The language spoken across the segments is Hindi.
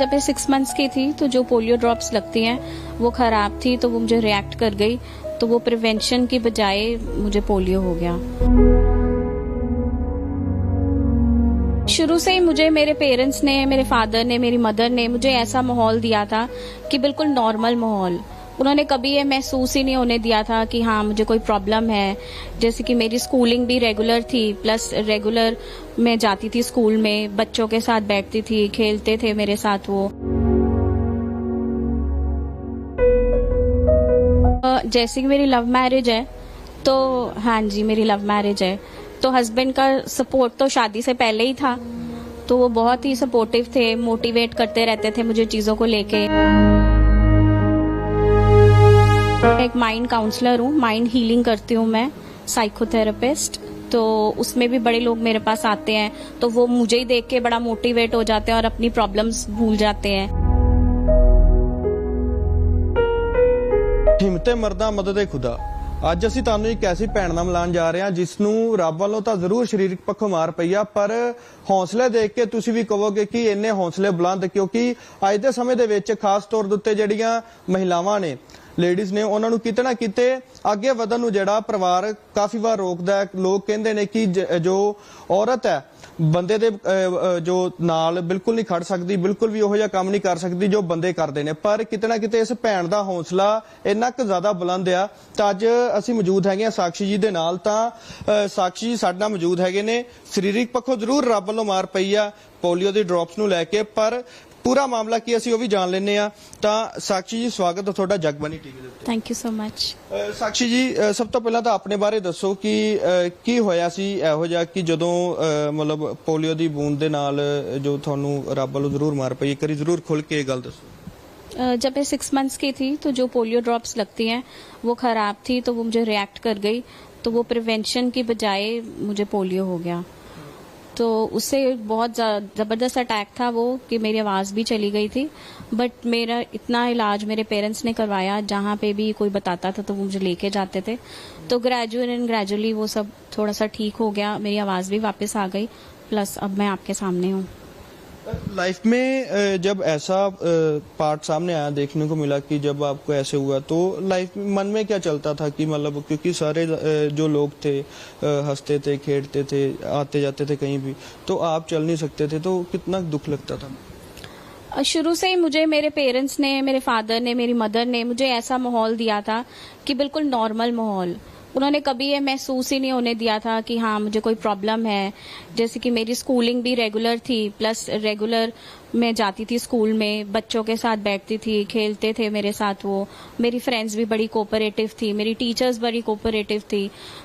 जब मैं 6 मंथ्स की थी तो जो पोलियो ड्रॉप्स लगती हैं वो ख़राब थी, तो वो मुझे रिएक्ट कर गई, तो वो प्रिवेंशन की बजाय मुझे पोलियो हो गया। शुरू से ही मुझे मेरे पेरेंट्स ने, मेरे फादर ने, मेरी मदर ने मुझे ऐसा माहौल दिया था कि बिल्कुल नॉर्मल माहौल। उन्होंने कभी ये महसूस ही नहीं होने दिया था कि हाँ मुझे कोई प्रॉब्लम है। जैसे कि मेरी स्कूलिंग भी रेगुलर थी, प्लस रेगुलर मैं जाती थी स्कूल में, बच्चों के साथ बैठती थी, खेलते थे मेरे साथ वो। जैसे कि मेरी लव मैरिज है, तो हाँ जी मेरी लव मैरिज है, तो हस्बैंड का सपोर्ट तो शादी से पहले ही था, तो वो बहुत ही सपोर्टिव थे, मोटिवेट करते रहते थे मुझे चीज़ों को लेके। एक माइंड काउंसलर हूँ, माइंड हीलिंग करती हूँ मैं, साइकोथेरेपिस्ट। तो उसमें भी बड़े लोग मेरे पास आते हैं, तो वो मुझे ही देख के बड़ा मोटिवेट हो जाते हैं और अपनी प्रॉब्लम्स भूल जाते हैं। ਹਿੰਮਤੇ ਮਰਦਾਂ ਮਦਦੇ ਖੁਦਾ। ਅੱਜ ਅਸੀਂ ਤੁਹਾਨੂੰ ਇੱਕ ਐਸੀ ਭੈਣ ਨਾਲ ਮਿਲਾਉਣ ਜਾ ਰਹੇ ਹਾਂ ਜਿਸ ਨੂੰ ਰੱਬ ਵੱਲੋਂ ਤਾਂ ਜ਼ਰੂਰ ਸਰੀਰਕ ਪੱਖੋਂ ਮਾਰ ਪਈ ਆ, ਪਰ ਹੌਸਲੇ ਦੇਖ ਕੇ ਤੁਸੀਂ ਵੀ ਕਹੋਗੇ ਕਿ ਇੰਨੇ ਹੌਸਲੇ ਬੁਲੰਦ, ਕਿਉਂਕਿ ਅੱਜ ਦੇ ਸਮੇਂ ਦੇ ਵਿੱਚ ਖਾਸ ਤੌਰ ਦੇ ਉੱਤੇ ਜਿਹੜੀਆਂ ਮਹਿਲਾਵਾਂ ਨੇ, ਲੇਡੀਜ਼ ਨੇ, ਉਹਨਾਂ ਨੂੰ ਕਿਤੇ ਨਾ ਕਿਤੇ ਅੱਗੇ ਵਧਣ ਨੂੰ ਜਿਹੜਾ ਪਰਿਵਾਰ ਕਾਫੀ ਵਾਰ ਰੋਕਦਾ ਹੈ। ਲੋਕ ਕਹਿੰਦੇ ਨੇ ਕਿ ਜੋ ਔਰਤ ਹੈ ਬੰਦੇ ਦੇ ਜੋ ਨਾਲ ਬਿਲਕੁਲ ਨਹੀਂ ਖੜ ਸਕਦੀ, ਬਿਲਕੁਲ ਵੀ ਉਹੋ ਜਿਹਾ ਕੰਮ ਨਹੀਂ ਕਰ ਸਕਦੀ ਜੋ ਬੰਦੇ ਕਰਦੇ ਨੇ। ਪਰ ਕਿਤੇ ਨਾ ਕਿਤੇ ਇਸ ਭੈਣ ਦਾ ਹੌਸਲਾ ਇੰਨਾ ਕੁ ਜ਼ਿਆਦਾ ਬੁਲੰਦ ਆ। ਤਾਂ ਅੱਜ ਅਸੀਂ ਮੌਜੂਦ ਹੈਗੇ ਆ ਸਾਕਸ਼ੀ ਜੀ ਦੇ ਨਾਲ। ਤਾਂ ਸਾਕਸ਼ੀ ਜੀ ਸਾਡੇ ਨਾਲ ਮੌਜੂਦ ਹੈਗੇ ਨੇ। ਸਰੀਰਕ ਪੱਖੋਂ ਜ਼ਰੂਰ ਰੱਬ ਵੱਲੋਂ ਮਾਰ ਪਈ ਆ ਪੋਲੀਓ ਦੀ ਡ੍ਰੌਪਸ ਨੂੰ ਲੈ ਕੇ, ਪਰ पूरा मामला की ਅਸੀਂ ਉਹ ਵੀ ਜਾਣ ਲੈਣੇ ਆ। ਤਾਂ ਸਾਕਸ਼ੀ ਜੀ ਸਵਾਗਤ ਹੈ ਤੁਹਾਡਾ ਜਗਬਾਣੀ ਟੀਵੀ ਦੇ ਉੱਤੇ। Thank you so much. Sakshi ਜੀ ਸਭ ਤੋਂ ਪਹਿਲਾਂ ਤਾਂ ਆਪਣੇ ਬਾਰੇ ਦੱਸੋ ਕਿ ਕੀ ਹੋਇਆ ਸੀ ਇਹੋ ਜਿਹਾ ਕਿ ਜਦੋਂ ਮਤਲਬ ਪੋਲੀਓ ਦੀ ਬੂੰਦ ਦੇ ਨਾਲ ਜੋ ਤੁਹਾਨੂੰ ਰੱਬ ਵੱਲੋਂ ਜ਼ਰੂਰ ਮਾਰ ਪਈ, ਇੱਕ ਵਾਰੀ ਜ਼ਰੂਰ ਖੁੱਲ ਕੇ ਇਹ ਗੱਲ ਦੱਸੋ। जब मैं 6 मंथ्स की थी तो जो पोलियो ड्रॉप्स लगती हैं वो ख़राब थी, तो वो मुझे रिएक्ट कर गई, तो वो प्रिवेंशन की बजाय मुझे पोलियो हो गया। तो उससे बहुत ज़बरदस्त अटैक था वो कि मेरी आवाज़ भी चली गई थी। बट मेरा इतना इलाज मेरे पेरेंट्स ने करवाया, जहाँ पे भी कोई बताता था तो वो मुझे लेके जाते थे, तो ग्रेजुअली वो सब थोड़ा सा ठीक हो गया, मेरी आवाज़ भी वापस आ गई, प्लस अब मैं आपके सामने हूँ। लाइफ में जब ऐसा पार्ट सामने आया, देखने को मिला कि जब आपको ऐसे हुआ, तो लाइफ में मन में क्या चलता था कि मतलब, क्योंकि सारे जो लोग थे हंसते थे, खेलते थे, आते जाते थे कहीं भी, तो आप चल नहीं सकते थे, तो कितना दुख लगता था? शुरू से ही मुझे मेरे पेरेंट्स ने, मेरे फादर ने, मेरी मदर ने मुझे ऐसा माहौल दिया था कि बिल्कुल नॉर्मल माहौल। उन्होंने कभी ये महसूस ही नहीं होने दिया था कि हाँ मुझे कोई प्रॉब्लम है। जैसे कि मेरी स्कूलिंग भी रेगुलर थी, प्लस रेगुलर मैं जाती थी स्कूल में, बच्चों के साथ बैठती थी, खेलते थे मेरे साथ वो। मेरी फ्रेंड्स भी बड़ी कोऑपरेटिव थी, मेरी टीचर्स बड़ी कोऑपरेटिव थी।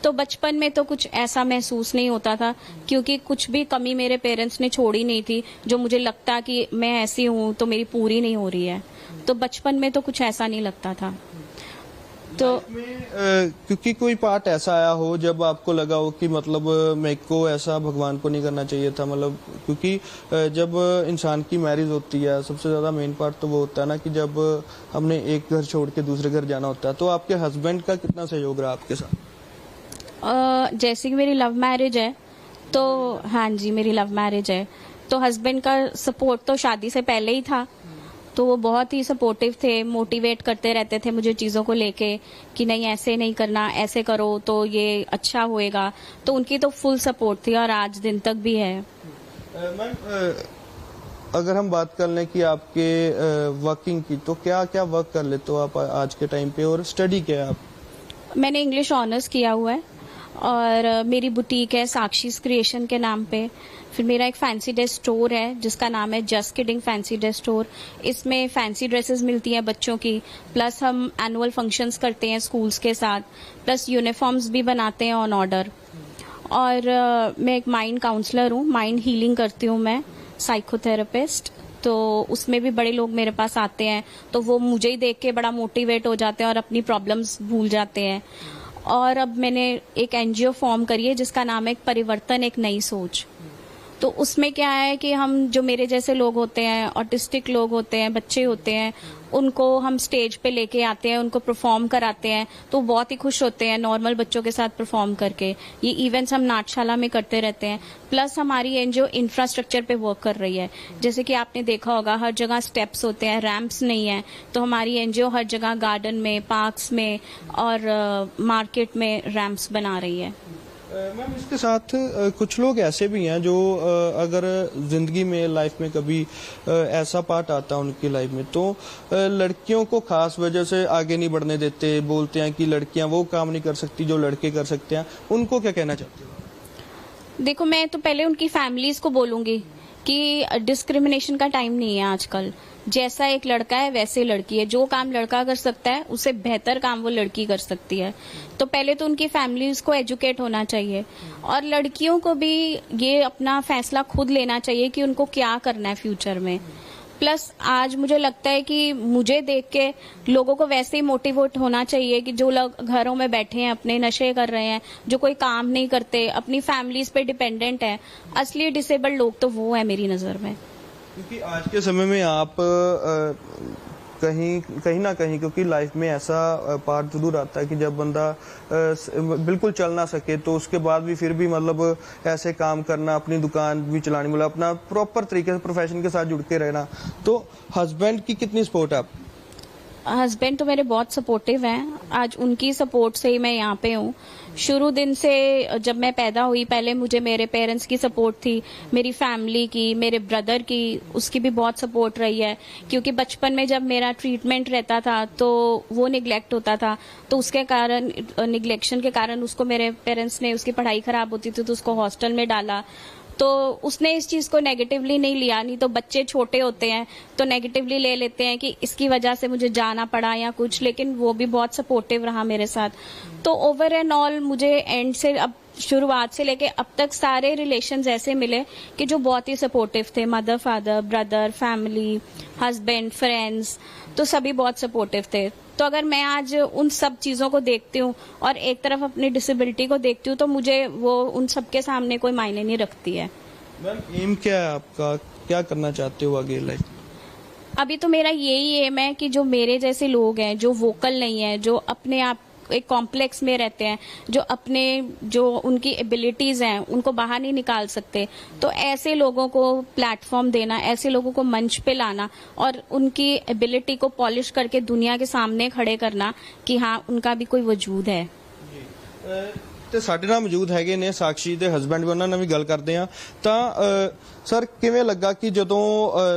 तो बचपन में तो कुछ ऐसा महसूस नहीं होता था, क्योंकि कुछ भी कमी मेरे पेरेंट्स ने छोड़ी नहीं थी जो मुझे लगता कि मैं ऐसी हूँ तो मेरी पूरी नहीं हो रही है। तो बचपन में तो कुछ ऐसा नहीं लगता था। तो क्योंकि कोई पार्ट ऐसा आया हो जब आपको लगा हो कि मतलब मेरे को ऐसा भगवान को नहीं करना चाहिए था, मतलब क्योंकि जब इंसान की मैरिज होती है, सबसे ज्यादा मेन पार्ट तो वो होता है ना कि जब हमने एक घर छोड़ के दूसरे घर जाना होता है। तो आपके हस्बैंड का कितना सहयोग रहा आपके साथ? जैसे कि मेरी लव मैरिज है, तो हाँ जी मेरी लव मैरिज है, तो हस्बैंड का सपोर्ट तो शादी से पहले ही था, तो वो बहुत ही सपोर्टिव थे, मोटिवेट करते रहते थे मुझे चीज़ों को लेके कि नहीं ऐसे नहीं करना, ऐसे करो तो ये अच्छा होएगा। तो उनकी तो फुल सपोर्ट थी और आज दिन तक भी है। मैम अगर हम बात कर लें कि आपके वर्किंग की, तो क्या क्या वर्क कर लेते हो आप आज के टाइम पे, और स्टडी क्या है आप? मैंने इंग्लिश ऑनर्स किया हुआ है, और मेरी बुटीक है साक्षीज क्रिएशन के नाम पे। फिर मेरा एक फैंसी ड्रेस स्टोर है जिसका नाम है just kidding fancy dress store. इसमें फैंसी ड्रेसेस मिलती हैं बच्चों की, प्लस हम एनुअल फंक्शंस करते हैं स्कूल्स के साथ, प्लस यूनिफॉर्म्स भी बनाते हैं ऑन ऑर्डर। और मैं एक माइंड काउंसलर हूँ, माइंड हीलिंग करती हूँ मैं, साइकोथेरेपिस्ट। तो उसमें भी बड़े लोग मेरे पास आते हैं, तो वो मुझे ही देख के बड़ा मोटिवेट हो जाते हैं और अपनी प्रॉब्लम्स भूल जाते हैं। और अब मैंने एक NGO फॉर्म करी है जिसका नाम है परिवर्तन एक नई सोच। तो उसमें क्या है कि हम जो मेरे जैसे लोग होते हैं, ऑटिस्टिक लोग होते हैं, बच्चे होते हैं, उनको हम स्टेज पे लेके आते हैं, उनको परफॉर्म कराते हैं, तो बहुत ही खुश होते हैं नॉर्मल बच्चों के साथ परफॉर्म करके। ये इवेंट्स हम नाट्यशाला में करते रहते हैं। प्लस हमारी एनजीओ इंफ्रास्ट्रक्चर पे वर्क कर रही है। जैसे कि आपने देखा होगा, हर जगह स्टेप्स होते हैं, रैंप्स नहीं है, तो हमारी एनजीओ हर जगह गार्डन में, पार्क्स में और मार्केट में रैंप्स बना रही है। मैम, इसके साथ कुछ लोग ऐसे भी हैं जो अगर जिंदगी में, लाइफ में कभी ऐसा पार्ट आता है उनकी लाइफ में, तो लड़कियों को खास वजह से आगे नहीं बढ़ने देते, बोलते हैं कि लड़कियां वो काम नहीं कर सकती जो लड़के कर सकते हैं। उनको क्या कहना चाहते हो? देखो, मैं तो पहले उनकी फैमिलीज को बोलूंगी कि डिस्क्रिमिनेशन का टाइम नहीं है आजकल। जैसा एक लड़का है वैसे लड़की है। जो काम लड़का कर सकता है उससे बेहतर काम वो लड़की कर सकती है। तो पहले तो उनकी फैमिलीज को एजुकेट होना चाहिए और लड़कियों को भी ये अपना फैसला खुद लेना चाहिए कि उनको क्या करना है फ्यूचर में। प्लस आज मुझे लगता है कि मुझे देख के लोगों को वैसे ही मोटिवेट होना चाहिए कि जो लोग घरों में बैठे हैं, अपने नशे कर रहे हैं, जो कोई काम नहीं करते, अपनी फैमिलीज पे डिपेंडेंट है, असली डिसेबल्ड लोग तो वो है मेरी नजर में। क्योंकि आज के समय में आप कहीं ना कहीं, क्योंकि लाइफ में ऐसा पार्ट जरूर आता है कि जब बंदा बिल्कुल चल ना सके तो उसके बाद भी फिर भी मतलब ऐसे काम करना, अपनी दुकान भी चलानी, मतलब अपना प्रॉपर तरीके से प्रोफेशन के साथ जुड़ के रहना। तो हस्बैंड की कितनी सपोर्ट है आप? हस्बैंड तो मेरे बहुत सपोर्टिव हैं। आज उनकी सपोर्ट से ही मैं यहाँ पे हूँ। शुरू दिन से जब मैं पैदा हुई, पहले मुझे मेरे पेरेंट्स की सपोर्ट थी, मेरी फैमिली की, मेरे ब्रदर की, उसकी भी बहुत सपोर्ट रही है। क्योंकि बचपन में जब मेरा ट्रीटमेंट रहता था तो वो निग्लेक्ट होता था, तो उसके कारण, निग्लेक्शन के कारण उसको मेरे पेरेंट्स ने, उसकी पढ़ाई खराब होती थी तो उसको हॉस्टल में डाला। तो उसने इस चीज को नेगेटिवली नहीं लिया। नहीं तो बच्चे छोटे होते हैं तो नेगेटिवली ले लेते हैं कि इसकी वजह से मुझे जाना पड़ा या कुछ, लेकिन वो भी बहुत सपोर्टिव रहा मेरे साथ। तो ओवर एंड ऑल मुझे एंड से, अब शुरुआत से लेके अब तक सारे रिलेशंस ऐसे मिले कि जो बहुत ही सपोर्टिव थे। Mother, father, brother, family, husband, friends, तो सभी बहुत सपोर्टिव थे। तो अगर मैं आज उन सब चीजों को देखती हूँ और एक तरफ अपनी डिसेबिलिटी को देखती हूँ तो मुझे वो उन सब के सामने कोई मायने नहीं रखती है। मैम, एम क्या है आपका? क्या करना चाहते हो आगे लाइफ? अभी तो मेरा यही एम है कि जो मेरे जैसे लोग हैं, जो वोकल नहीं है, जो अपने आप एक कॉम्प्लेक्स में रहते हैं, जो अपने, जो उनकी एबिलिटीज हैं उनको बाहर नहीं निकाल सकते, तो ऐसे लोगों को प्लेटफॉर्म देना, ऐसे लोगों को मंच पे लाना और उनकी एबिलिटी को पॉलिश करके दुनिया के सामने खड़े करना कि हाँ, उनका भी कोई वजूद है। ਤੇ ਸਾਡੇ ਨਾਲ ਮੌਜੂਦ ਹੈਗੇ ਨੇ ਸਾਕਸ਼ੀ ਦੇ ਹਸਬੰਡ ਵੀ, ਉਹਨਾਂ ਨਾਲ ਵੀ ਗੱਲ ਕਰਦੇ ਆ। ਤਾਂ ਸਰ, ਕਿਵੇਂ ਲੱਗਾ ਕਿ ਜਦੋਂ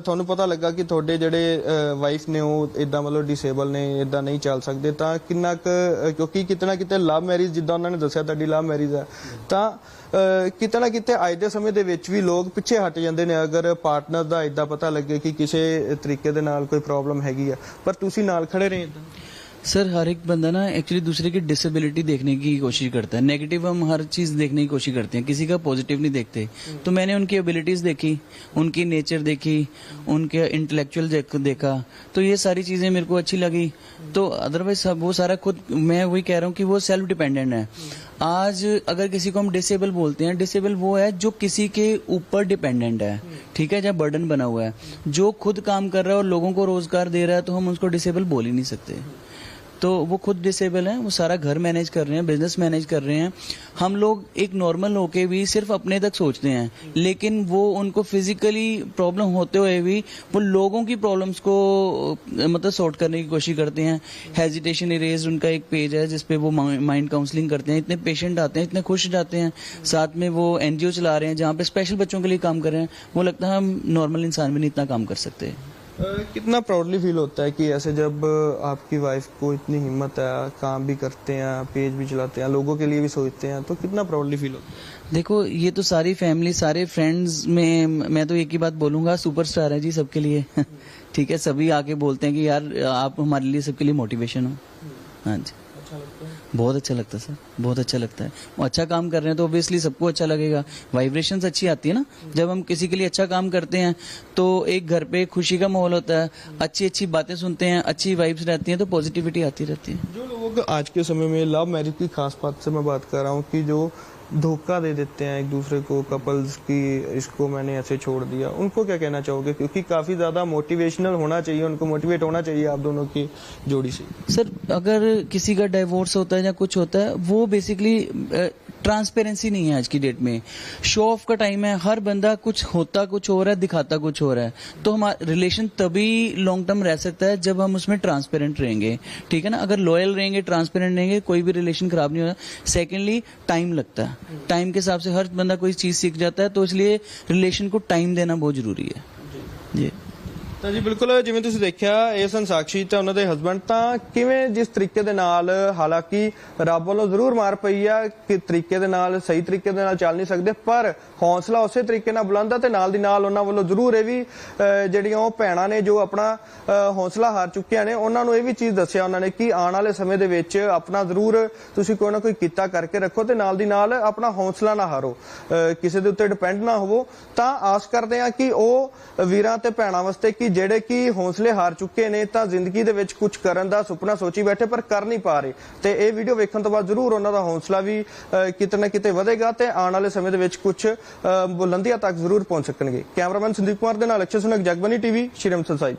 ਤੁਹਾਨੂੰ ਪਤਾ ਲੱਗਾ ਕਿ ਤੁਹਾਡੇ ਜਿਹੜੇ ਵਾਈਫ ਨੇ ਉਹ ਇਦਾਂ ਮਤਲਬ ਡਿਸੇਬਲ ਨੇ, ਇਦਾਂ ਨਹੀਂ ਚੱਲ ਸਕਦੇ, ਤਾਂ ਕਿੰਨਾ ਕੁ, ਕਿਉਂਕਿ ਕਿਤੇ ਨਾ ਕਿਤੇ ਲਵ ਮੈਰਿਜ, ਜਿੱਦਾਂ ਉਹਨਾਂ ਨੇ ਦੱਸਿਆ ਤੁਹਾਡੀ ਲਵ ਮੈਰਿਜ ਹੈ, ਤਾਂ ਕਿਤੇ ਨਾ ਕਿਤੇ ਅੱਜ ਦੇ ਸਮੇਂ ਦੇ ਵਿੱਚ ਵੀ ਲੋਕ ਪਿੱਛੇ ਹਟ ਜਾਂਦੇ ਨੇ ਅਗਰ ਪਾਰਟਨਰ ਦਾ ਇਦਾਂ ਪਤਾ ਲੱਗੇ ਕਿ ਕਿਸੇ ਤਰੀਕੇ ਦੇ ਨਾਲ ਕੋਈ ਪ੍ਰੋਬਲਮ ਹੈਗੀ ਆ, ਪਰ ਤੁਸੀਂ ਨਾਲ ਖੜੇ ਰਹੇ ਇਦਾਂ। सर, हर एक बंदा ना एक्चुअली दूसरे की डिसेबिलिटी देखने की कोशिश करता है। नेगेटिव हम हर चीज देखने की कोशिश करते हैं, किसी का पॉजिटिव नहीं देखते। तो मैंने उनकी एबिलिटीज देखी, उनकी नेचर देखी, उनके इंटेलेक्चुअल देखा, तो ये सारी चीजें मेरे को अच्छी लगी। तो अदरवाइज वो सारा खुद, मैं वही कह रहा हूँ कि वो सेल्फ डिपेंडेंट है। आज अगर किसी को हम डिसेबल बोलते हैं, डिसेबल वो है जो किसी के ऊपर डिपेंडेंट है, ठीक है, जब बर्डन बना हुआ है। जो खुद काम कर रहा है और लोगों को रोजगार दे रहा है, तो हम उसको डिसेबल बोल ही नहीं सकते। तो वो खुद डिसेबल है, वो सारा घर मैनेज कर रहे हैं, बिजनेस मैनेज कर रहे हैं। हम लोग एक नॉर्मल होके भी सिर्फ अपने तक सोचते हैं, लेकिन वो उनको फिजिकली प्रॉब्लम होते हुए भी वो लोगों की प्रॉब्लम्स को मतलब सॉर्ट करने की कोशिश करते हैं। हेजिटेशन इरेज उनका एक पेज है जिसपे वो माइंड काउंसलिंग करते हैं। इतने पेशेंट आते हैं, इतने खुश जाते हैं। साथ में वो एनजीओ चला रहे हैं जहाँ पे स्पेशल बच्चों के लिए काम कर रहे हैं। वो लगता है हम नॉर्मल इंसान भी नहीं इतना काम कर सकते। कितना प्राउडली फील होता है कि ऐसे जब आपकी वाइफ को इतनी हिम्मत है, काम भी करते हैं, पेज भी चलाते हैं, लोगों के लिए भी सोचते हैं, तो कितना प्राउडली फील होता है? देखो, ये तो सारी फैमिली, सारे फ्रेंड्स में मैं तो एक ही बात बोलूंगा, सुपरस्टार है जी सबके लिए। ठीक है, सभी आके बोलते हैं कि यार आप हमारे लिए सबके लिए मोटिवेशन हो। हाँ जी, बहुत अच्छा लगता है सर, बहुत अच्छा लगता है। वो अच्छा काम कर रहे हैं तो ऑब्वियसली सबको अच्छा लगेगा। वाइब्रेशंस अच्छी आती है ना, जब हम किसी के लिए अच्छा काम करते हैं तो एक घर पे खुशी का माहौल होता है, अच्छी अच्छी बातें सुनते हैं, अच्छी वाइब्स रहती हैं, तो पॉजिटिविटी आती रहती है। जो लोग आज के समय में लव मैरिज की खास बात से मैं बात कर रहा हूँ कि जो धोखा दे देते हैं एक दूसरे को कपल्स की, इसको मैंने ऐसे छोड़ दिया, उनको क्या कहना चाहोगे? क्योंकि काफी ज्यादा मोटिवेशनल होना चाहिए, उनको मोटिवेट होना चाहिए आप दोनों की जोड़ी से। सर अगर किसी का डाइवोर्स होता है या कुछ होता है, वो बेसिकली ट्रांसपेरेंसी नहीं है आज की डेट में। शो ऑफ का टाइम है, हर बंदा कुछ होता कुछ हो रहा है, दिखाता कुछ हो रहा है। तो हमारा रिलेशन तभी लॉन्ग टर्म रह सकता है जब हम उसमें ट्रांसपेरेंट रहेंगे, ठीक है ना। अगर लॉयल रहेंगे, ट्रांसपेरेंट रहेंगे, कोई भी रिलेशन खराब नहीं होगा। सेकेंडली टाइम लगता है, टाइम के हिसाब से हर बंदा कोई चीज सीख जाता है, तो इसलिए रिलेशन को टाइम देना बहुत जरूरी है जी। ਤਾਂ ਜੀ ਬਿਲਕੁਲ ਜਿਵੇਂ ਤੁਸੀਂ ਦੇਖਿਆ ਇਹ ਸਨ ਸਾਕਸ਼ੀ ਤੇ ਉਹਨਾਂ ਦੇ ਹਸਬੰਡ। ਤਾਂ ਕਿਵੇਂ ਜਿਸ ਤਰੀਕੇ ਦੇ ਨਾਲ, ਹਾਲਾਂਕਿ ਰੱਬ ਵੱਲੋਂ ਜ਼ਰੂਰ ਮਾਰ ਪਈ ਆ ਕਿ ਤਰੀਕੇ ਦੇ ਨਾਲ, ਸਹੀ ਤਰੀਕੇ ਦੇ ਨਾਲ ਚੱਲ ਨਹੀਂ ਸਕਦੇ, ਪਰ ਹੌਸਲਾ ਉਸੇ ਤਰੀਕੇ ਨਾਲ ਬੁਲੰਦ ਆ ਤੇ ਨਾਲ ਦੀ ਨਾਲ ਉਹਨਾਂ ਵੱਲੋਂ ਜ਼ਰੂਰ ਇਹ ਵੀ ਜਿਹੜੀਆਂ ਉਹ ਭੈਣਾਂ ਨੇ ਜੋ ਆਪਣਾ ਹੌਸਲਾ ਹਾਰ ਚੁੱਕੀਆਂ ਨੇ, ਉਹਨਾਂ ਨੂੰ ਇਹ ਵੀ ਚੀਜ਼ ਦੱਸਿਆ ਉਹਨਾਂ ਨੇ ਕਿ ਆਉਣ ਵਾਲੇ ਸਮੇਂ ਦੇ ਵਿੱਚ ਆਪਣਾ ਜ਼ਰੂਰ ਤੁਸੀਂ ਕੋਈ ਨਾ ਕੋਈ ਕੀਤਾ ਕਰਕੇ ਰੱਖੋ ਤੇ ਨਾਲ ਦੀ ਨਾਲ ਆਪਣਾ ਹੌਸਲਾ ਨਾ ਹਾਰੋ, ਕਿਸੇ ਦੇ ਉੱਤੇ ਡਿਪੈਂਡ ਨਾ ਹੋਵੋ। ਤਾਂ ਆਸ ਕਰਦੇ ਆ ਕਿ ਉਹ ਵੀਰਾਂ ਤੇ ਭੈਣਾਂ ਵਾਸਤੇ ਕਿ ਜਿਹੜੇ ਕਿ ਹੌਸਲੇ ਹਾਰ ਚੁੱਕੇ ਨੇ ਤਾਂ ਜ਼ਿੰਦਗੀ ਦੇ ਵਿੱਚ ਕੁਝ ਕਰਨ ਦਾ ਸੁਪਨਾ ਸੋਚੀ ਬੈਠੇ ਪਰ ਕਰ ਨਹੀਂ ਪਾ ਰਹੇ, ਤੇ ਇਹ ਵੀਡੀਓ ਵੇਖਣ ਤੋਂ ਬਾਅਦ ਜ਼ਰੂਰ ਉਹਨਾਂ ਦਾ ਹੌਸਲਾ ਵੀ ਕਿਤੇ ਨਾ ਕਿਤੇ ਵਧੇਗਾ ਤੇ ਆਉਣ ਵਾਲੇ ਸਮੇਂ ਦੇ ਵਿੱਚ ਕੁਝ ਬੁਲੰਦੀਆਂ ਤੱਕ ਜ਼ਰੂਰ ਪਹੁੰਚ ਸਕਣਗੇ। ਕੈਮਰਾਮੈਨ ਸੰਦੀਪ ਕੁਮਾਰ ਦੇ ਨਾਲ ਅਕਸ਼ੇ ਸੁਨਕ, ਜਗਬਾਨੀ ਟੀਵੀ, ਸ਼੍ਰੀ ਅੰਮ੍ਰਿਤਸਰ ਸਾਹਿਬ।